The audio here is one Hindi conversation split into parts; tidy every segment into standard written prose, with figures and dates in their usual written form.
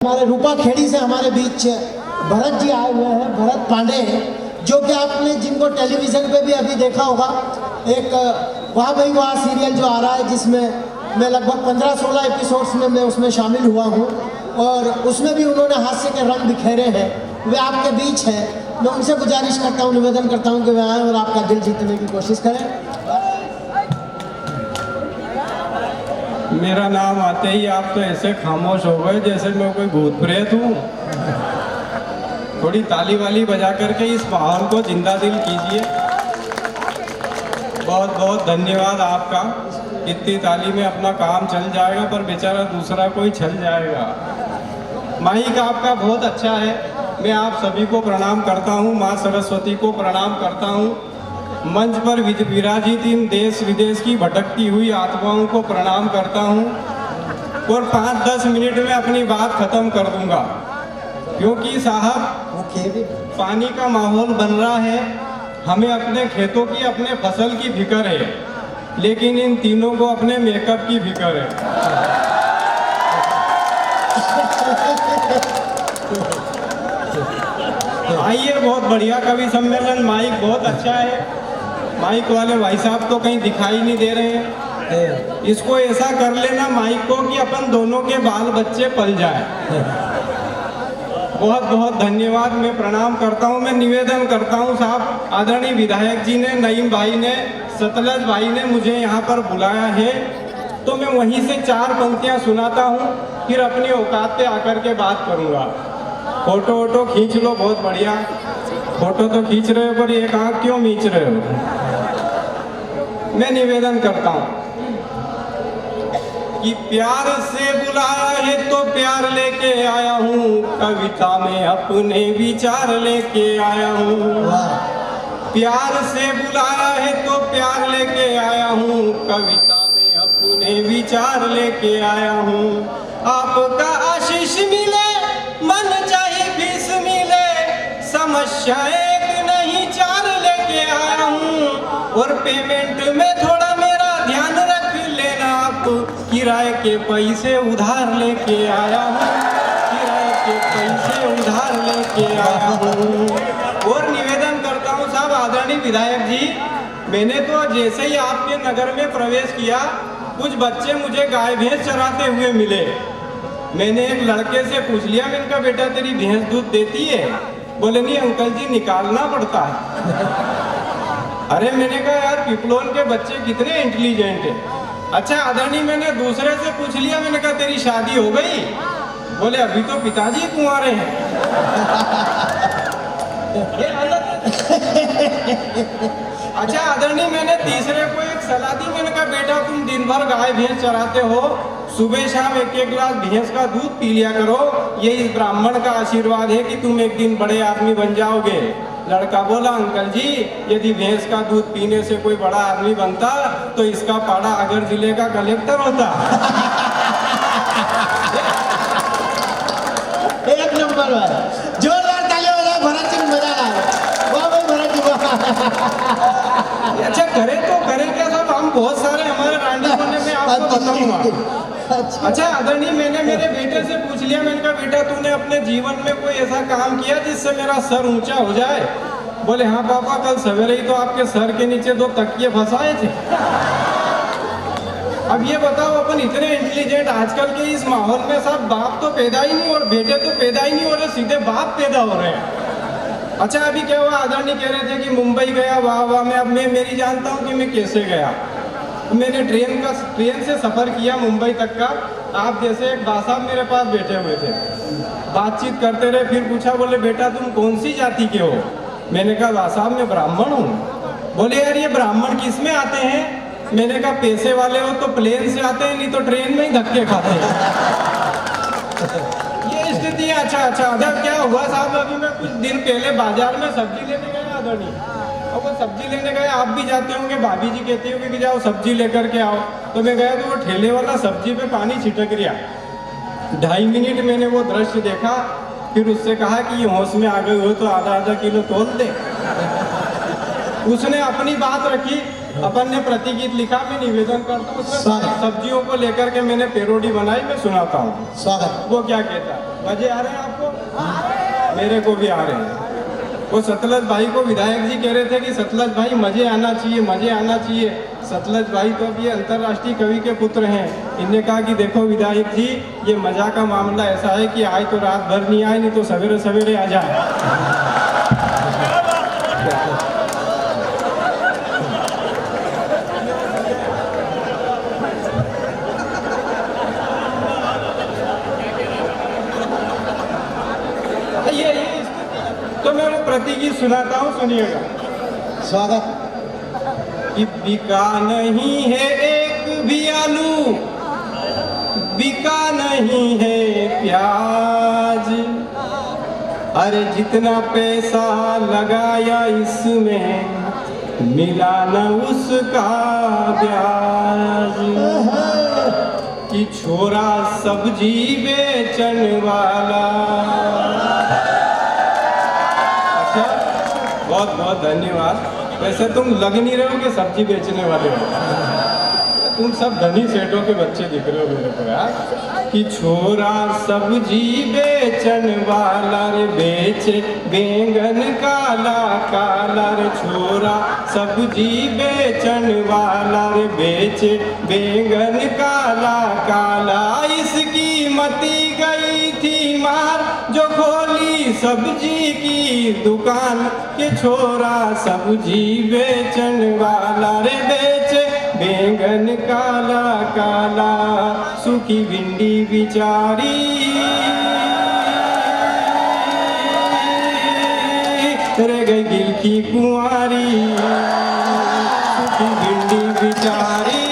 हमारे रूपा खेड़ी से हमारे बीच भरत जी आए हुए हैं, भरत पांडे, जो कि आपने जिनको टेलीविज़न पे भी अभी देखा होगा, एक वाह भाई वाह सीरियल जो आ रहा है, जिसमें मैं लगभग 15-16 एपिसोड्स में मैं उसमें शामिल हुआ हूँ और उसमें भी उन्होंने हास्य के रंग बिखेरे हैं। वे आपके बीच हैं। मैं उनसे गुजारिश करता हूँ, निवेदन करता हूँ कि वे आएँ और आपका दिल जीतने की कोशिश करें। मेरा नाम आते ही आप तो ऐसे खामोश हो गए जैसे मैं कोई भूत प्रेत हूँ। थोड़ी ताली वाली बजा करके इस माहौल को जिंदा दिल कीजिए। बहुत बहुत धन्यवाद आपका। इतनी ताली में अपना काम चल जाएगा, पर बेचारा दूसरा कोई छल जाएगा। माइक आपका बहुत अच्छा है। मैं आप सभी को प्रणाम करता हूँ, माँ सरस्वती को प्रणाम करता हूँ। मंच पर विराजित इन देश विदेश की भटकती हुई आत्माओं को प्रणाम करता हूँ और 5-10 मिनट में अपनी बात खत्म कर दूंगा, क्योंकि साहब पानी का माहौल बन रहा है। हमें अपने खेतों की, अपने फसल की फिक्र है, लेकिन इन तीनों को अपने मेकअप की फिक्र है। आइए, बहुत बढ़िया कवि सम्मेलन। माइक बहुत अच्छा है। माइक वाले भाई साहब तो कहीं दिखाई नहीं दे रहे हैं। इसको ऐसा कर लेना माइक को कि अपन दोनों के बाल बच्चे पल जाए। बहुत बहुत धन्यवाद। मैं प्रणाम करता हूँ। मैं निवेदन करता हूँ साहब, आदरणीय विधायक जी ने, नईम भाई ने, सतलज भाई ने मुझे यहाँ पर बुलाया है, तो मैं वहीं से 4 पंक्तियाँ सुनाता हूँ, फिर अपनी औकात पे आकर के बात करूँगा। फोटो वोटो खींच लो, बहुत बढ़िया। फोटो तो खींच रहे हो, पर एक आँख क्यों मीच रहे हो? मैं निवेदन करता हूँ कि प्यार से बुलाया है तो प्यार लेके आया हूँ, कविता में अपने विचार लेके आया हूँ। प्यार से बुलाया है तो प्यार लेके आया हूँ, कविता में अपने विचार लेके आया हूँ। आपका आशीष मिले, मन चाहे फीस मिले, समस्या एक नहीं 4 लेके आया हूँ। और पेमेंट में थोड़ा मेरा ध्यान रख लेना आप, किराए के पैसे उधार लेके आया हूँ, किराए के पैसे उधार लेके आया हूँ। और निवेदन करता हूँ साहब, आदरणीय विधायक जी, मैंने तो जैसे ही आपके नगर में प्रवेश किया, कुछ बच्चे मुझे गाय भैंस चराते हुए मिले। मैंने एक लड़के से पूछ लिया, मैंने कहा बेटा तेरी भैंस दूध देती है? बोले नहीं अंकल जी, निकालना पड़ता है। अरे मैंने कहा यार, पिपलोन के बच्चे कितने इंटेलिजेंट हैं। अच्छा आदरणीय, मैंने दूसरे से पूछ लिया, मैंने कहा तेरी शादी हो गई? बोले अभी तो पिताजी कुंवारे हैं। अच्छा आदरणीय, मैंने तीसरे को एक सलाह दी, मैंने कहा बेटा तुम दिन भर गाय भैंस चराते हो, सुबह शाम 1-1 गिलास भैंस का दूध पी लिया करो, ये इस ब्राह्मण का आशीर्वाद है कि तुम एक दिन बड़े आदमी बन जाओगे। लड़का बोला अंकल जी, यदि भैंस का दूध पीने से कोई बड़ा आदमी बनता तो इसका पाड़ा अगर जिले का कलेक्टर होता। एक नंबर है। जोरदार तालियां बजाओ, भरत जी मजा आया। वाह भाई भरत जी वाह। अच्छा करे तो करे क्या साहब, हम बहुत सारे हमारे रांडी होने में आपको बताऊंगा। अच्छा आदरणीय, मैंने मेरे बेटे से पूछ लिया, मैंने कहा बेटा तूने अपने जीवन में कोई ऐसा काम किया जिससे मेरा सर ऊंचा हो जाए? बोले हाँ पापा, कल सवेरे ही तो आपके सर के नीचे 2 तकिए फंसाए थे। अब ये बताओ, अपन इतने इंटेलिजेंट आजकल के इस माहौल में साहब, बाप तो पैदा ही नहीं और बेटे तो पैदा ही नहीं हो रहे, सीधे बाप पैदा हो रहे हैं। अच्छा अभी क्या हुआ, आदरणीय कह रहे थे कि मुंबई गया, वाह वाह। मैं अब मेरी जानता हूँ कि मैं कैसे गया। मैंने ट्रेन से सफ़र किया मुंबई तक का। आप जैसे एक बा साहब मेरे पास बैठे हुए थे, बातचीत करते रहे, फिर पूछा, बोले बेटा तुम कौन सी जाति के हो? मैंने कहा बा साहब मैं ब्राह्मण हूँ। बोले यार ये ब्राह्मण किस में आते हैं? मैंने कहा पैसे वाले हो तो प्लेन से आते हैं, नहीं तो ट्रेन में ही धक्के खाते हैं। ये स्थिति है। अच्छा अगर क्या हुआ साहब, अभी मैं कुछ दिन पहले बाजार में सब्जी लेने गया आदरणीय, और वो सब्जी लेने गए, आप भी जाते होंगे, भाभी जी कहती होंगे कि जाओ सब्जी लेकर के आओ। तो मैं गया तो वो ठेले वाला सब्जी पे पानी छिटक रहा। 2.5 मिनट मैंने वो दृश्य देखा, फिर उससे कहा कि ये होश में आ गए हो तो आधा किलो तोल दे। उसने अपनी बात रखी, अपन ने प्रतिगीत लिखा। मैं निवेदन करता हूँ, उसमें सब्जियों को लेकर के मैंने पेरोडी बनाई, मैं सुनाता हूँ। स्वागत। वो क्या कहता है, मजे आ रहे हैं आपको? मेरे को भी आ रहे हैं। वो सतलज भाई को विधायक जी कह रहे थे कि सतलज भाई मजे आना चाहिए, मजे आना चाहिए। सतलज भाई तो अब ये अंतर्राष्ट्रीय कवि के पुत्र हैं। इनने कहा कि देखो विधायक जी, ये मजा का मामला ऐसा है कि आए तो रात भर नहीं आए, नहीं तो सवेरे सवेरे आ जाए। तो मैं वो प्रतिगीत सुनाता हूँ, सुनिएगा। स्वागत। कि बिका नहीं है एक भी आलू, बिका नहीं है प्याज, अरे जितना पैसा लगाया इसमें मिला न उसका ब्याज। कि छोरा सब्जी बेचन वाला। बहुत बहुत धन्यवाद। वैसे तुम लग नहीं रहे हो कि सब्जी बेचने वाले हो, तुम सब धनी सेठों के बच्चे दिख रहे हो मेरे को यार। कि छोरा सब्जी बेचन वाला रे, बेचे बैंगन काला काला रे। छोरा सब्जी बेचन वाला रे, बेचे बैंगन काला काला। इसकी मती गई थी मार जो खोली सब्जी की दुकान। के छोरा सब्जी बेचन वाला रे, बेचे बैंगन काला काला। सूखी भिंडी बिचारी रह गई गिल की कुंवारी। सूखी भिंडी बिचारी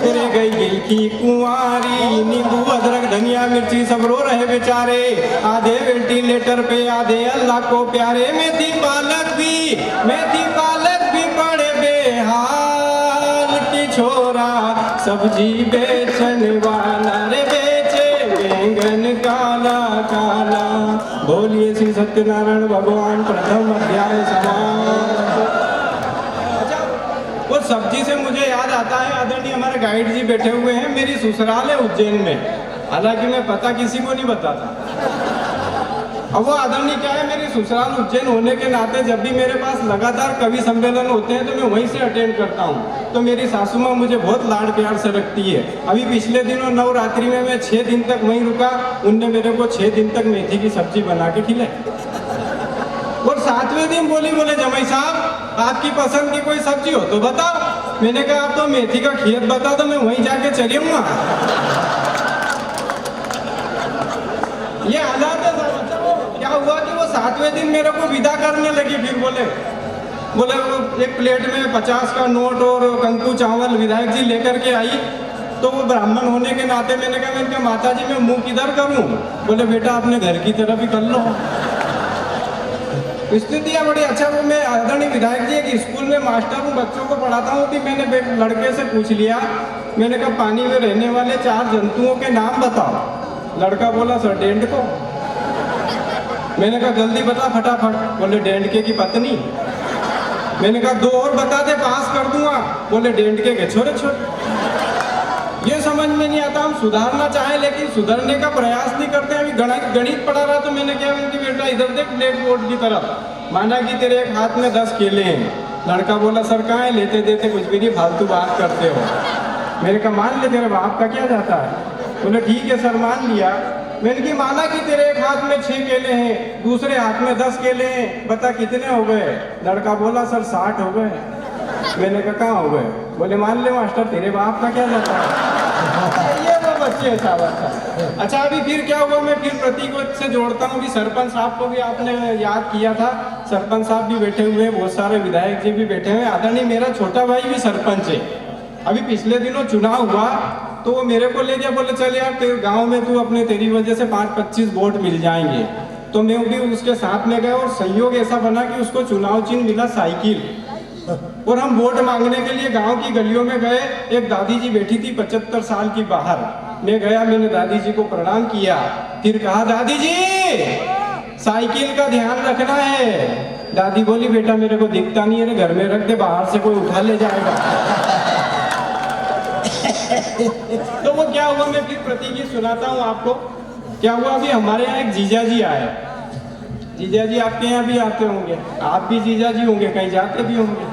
रह गई गिल की कुंवारी। नींबू अदरक धनिया मिर्ची सब रो रहे बेचारे, आधे वेंटिलेटर पे आधे अल्लाह को प्यारे। मेथी पालक भी पड़े बेहाल। की छोरा सब्जी बेचन वाला रे, बेचे बैंगन काला काला। बोलिए श्री सत्यनारायण भगवान प्रथम अध्याय समाप्त। अच्छा, वो सब्जी से मुझे याद आता है, आदरणीय हमारे गाइड जी बैठे हुए हैं। मेरी ससुराल है उज्जैन में, हालांकि मैं पता किसी को नहीं बताता। अब वो आदरणीय क्या है, मेरी ससुराल उज्जैन होने के नाते जब भी मेरे पास लगातार कवि सम्मेलन होते हैं तो मैं वहीं से अटेंड करता हूँ। तो मेरी सासू माँ मुझे बहुत लाड प्यार से रखती है। अभी पिछले दिनों नवरात्रि में मैं 6 दिन तक वहीं रुका, उनने मेरे को 6 दिन तक मेथी की सब्जी बना के खिलाई। और 7वें दिन बोले जमाई साहब आपकी पसंद की कोई सब्जी हो तो बताओ। मैंने कहा आप तो मेथी का खेत बता दो, मैं वहीं जाके चली आऊंगा। ये हालात है साहब। क्या हुआ कि वो 7वें दिन मेरे को विदा करने लगी। फिर बोले वो एक प्लेट में 50 का नोट और कंकु चावल विधायक जी लेकर के आई। तो वो ब्राह्मण होने के नाते मैंने कहा माता जी मैं मुंह किधर करूं? बोले बेटा अपने घर की तरफ ही कर लो। स्थितियाँ बड़ी। अच्छा, वो मैं आदरणीय विधायक जी एक स्कूल में मास्टर हूँ, बच्चों को पढ़ाता हूँ। कि मैंने लड़के से पूछ लिया, मैंने कहा पानी में रहने वाले 4 जंतुओं के नाम बताओ। लड़का बोला सर डेंड को। मैंने कहा जल्दी बता फटाफट। बोले डेंडके की पत्नी। मैंने कहा 2 और बता दे पास कर दूंगा। बोले डेंडके के छोरे छोरे। ये समझ में नहीं आता, हम सुधारना चाहें लेकिन सुधरने का प्रयास नहीं करते। अभी गणित पढ़ा रहा तो मैंने क्या उनकी बेटा इधर देख ब्लैक बोर्ड की तरफ। माना कि तेरे एक हाथ में 10 केले हैं। लड़का बोला सर कहाँ है? लेते देते कुछ भी नहीं, फालतू बात करते हो। मैंने कहा मान ले तेरे बाप का क्या जाता है? बोले ठीक है सर मान लिया। मैंने की माना कि तेरे एक हाथ में 6 केले हैं, दूसरे हाथ में 10 केले हैं, बता कितने हो गए? लड़का बोला सर 60 हो गए। मैंने कहा कहाँ हो गए? बोले मान ले मास्टर तेरे बाप का क्या जाता है? ये वो बच्चे साहब। अच्छा अभी फिर क्या हुआ, मैं फिर प्रतीक से जोड़ता हूँ कि सरपंच साहब को भी आपने याद किया था। सरपंच साहब भी बैठे हुए हैं, बहुत सारे विधायक जी भी बैठे हुए हैं। आदरणीय मेरा छोटा भाई भी सरपंच है। अभी पिछले दिनों चुनाव हुआ तो वो मेरे को ले गया, बोले चल यार तेरे गांव में तू अपने तेरी वजह से 5-25 वोट मिल जाएंगे। तो मैं भी उसके साथ में गया और संयोग ऐसा बना कि उसको चुनाव चिन्ह मिला साइकिल। और हम वोट मांगने के लिए गांव की गलियों में गए। एक दादी जी बैठी थी 75 साल की बाहर। मैं गया, मैंने दादी जी को प्रणाम किया, फिर कहा दादी जी साइकिल का ध्यान रखना है। दादी बोली बेटा मेरे को दिखता नहीं है, घर में रख दे, बाहर से कोई उठा ले जाएगा। तो वो क्या हुआ, मैं फिर प्रतीक सुनाता हूँ आपको। क्या हुआ, अभी हमारे यहाँ एक जीजा जी आए। जीजा जी आपके यहाँ भी आते होंगे, आप भी जीजा जी होंगे, कहीं जाते भी होंगे।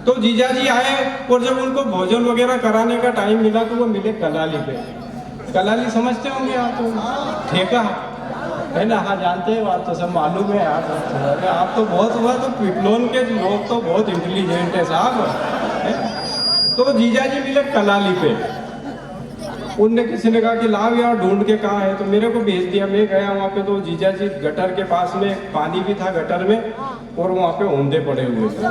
तो जीजा जी आए और जब उनको भोजन वगैरह कराने का टाइम मिला तो वो मिले कलाली पे। कलाली समझते होंगे आप तो, ठेका है ना? हाँ जानते हो आप तो, सब मालूम है आप तो बहुत हुआ। तो पिपलोन के लोग तो बहुत इंटेलिजेंट है साहब। तो जीजा जी मिले कलाली पे। उनने किसी ने कहा कि लाव यार ढूंढ के कहाँ है, तो मेरे को भेज दिया। मैं गया वहाँ पे, तो जीजा जी गटर के पास में पानी भी था गटर में, और वहाँ पे औंधे पड़े हुए थे।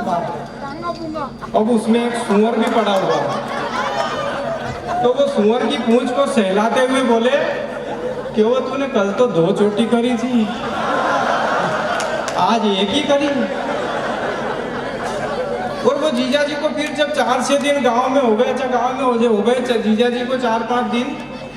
अब उसमें एक सुअर भी पड़ा हुआ था। तो वो सुअर की पूंछ को सहलाते हुए बोले कि वो तूने कल तो 2 चोटी करी थी, आज एक ही करी। और वो जीजा जी को फिर जब 4-6 दिन गांव में हो गए, अच्छा गांव में हो गए जीजा जी को 4-5 दिन,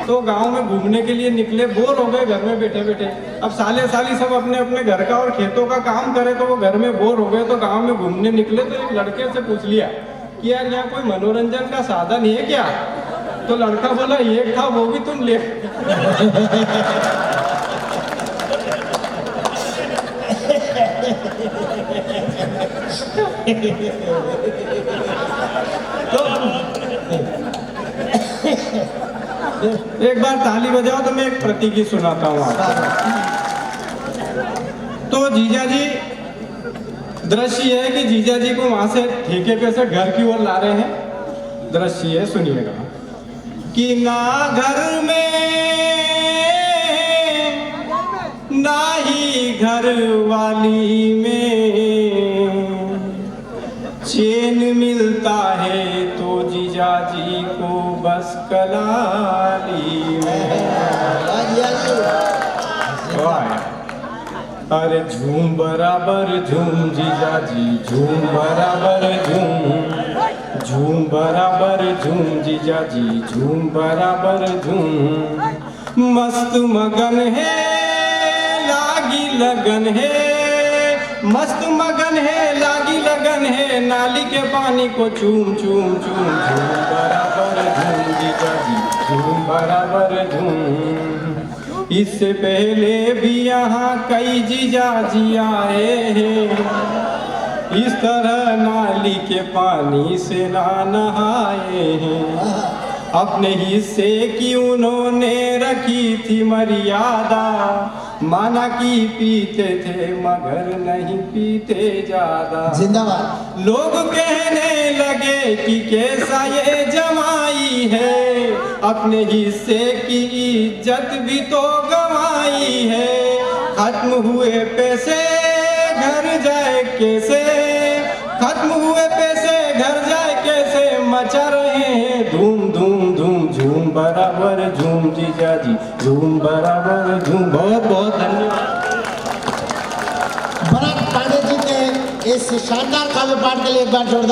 तो गांव में घूमने के लिए निकले। बोर हो गए घर में बैठे बैठे। अब साले साली सब अपने अपने घर का और खेतों का काम करे, तो वो घर में बोर हो गए, तो गांव में घूमने निकले। तो एक लड़के से पूछ लिया कि यार यहाँ कोई मनोरंजन का साधन है क्या? तो लड़का बोला एक था, वो भी तुम ले। तो एक बार ताली बजाओ तो मैं एक प्रतीकी सुनाता हूँ आपको। तो जीजा जी, दृश्य है कि जीजा जी को वहां से ठेके पे से घर की ओर ला रहे हैं। दृश्य है, सुनिएगा कि ना घर में ना ही घर वाली में चैन मिलता है, तो जीजा जी को बस कलाली में। अरे झूम बराबर झूम जीजा जी, झूम बराबर झूम, झूम बराबर झूम जीजा जी, झूम बराबर झूम। मस्त मगन है लागी लगन है, मस्त मगन है लागी लगन है, नाली के पानी को चूम चूम चूम। झूम बराबर झूम जीजा जी, झूम बराबर झूम। इससे पहले भी यहाँ कई जीजा जी आए हैं, इस तरह नाली के पानी से ना नहाए हैं। अपने हिस्से की उन्होंने रखी थी मर्यादा, माना कि पीते थे मगर नहीं पीते ज्यादा। जिंदाबाद। लोग कहने लगे कि कैसा ये जमाई है, अपने हिस्से की इज्जत भी तो गंवाई है। खत्म हुए पैसे घर जाए कैसे, खत्म हुए पैसे घर जाए कैसे, मचा रहे हैं धूम धूम धूम। झूम बराबर झूम जीजा जी, झूम बराबर झूम। बहुत बहुत धन्यवाद भरत पांडे जी के इस शानदार काव्य पाठ के लिए एक बार जोरदार